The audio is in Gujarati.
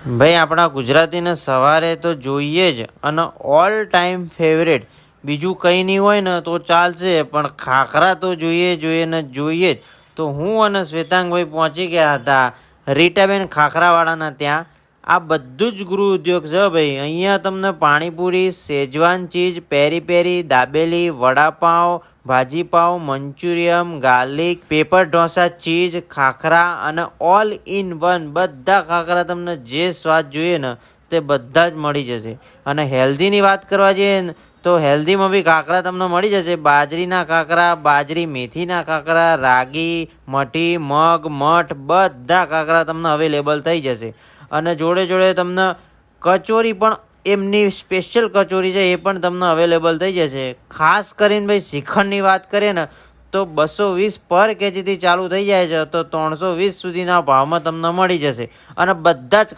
ભાઈ આપણા ગુજરાતીને સવારે તો જોઈએ જ અને ઓલ ટાઈમ ફેવરેટ બીજું કંઈ નહીં હોય ને તો ચાલશે પણ ખાખરા તો જોઈએ ને જોઈએ જ. તો હું અને શ્વેતાંગભાઈ પહોંચી ગયા હતા રીટાબેન ખાખરાવાળાના ત્યાં. આ બધું જ ગૃહ ઉદ્યોગ છે ભાઈ. અહીંયા તમને પાણીપુરી, શેજવાન ચીઝ, પેરી પેરી, dabeli, vada pav, bhaji pav, manchurian, garlic, paper dosa, cheese, khakhra અને ઓલ ઇન વન બધા ખાખરા તમને જે સ્વાદ જોઈએ ને તે બધા જ મળી જશે. અને હેલ્ધીની વાત કરવા જઈએ ને તો હેલ્ધીમાં બી ખાખરા તમને મળી જશે. બાજરીના ખાખરા, બાજરી મેથીના ખાખરા, રાગી, મઠી, મગ, મઠ બધા ખાખરા તમને અવેલેબલ થઈ જશે. અને જોડે જોડે તમને કચોરી પણ એમની સ્પેશિયલ કચોરી છે એ પણ તમને અવેલેબલ થઈ જશે. ખાસ કરીને ભાઈ શ્રીખંડની વાત કરીએ ને તો 220 પર કેજીથી ચાલુ થઈ જાય છે તો 320 સુધીના ભાવમાં તમને મળી જશે. અને બધા જ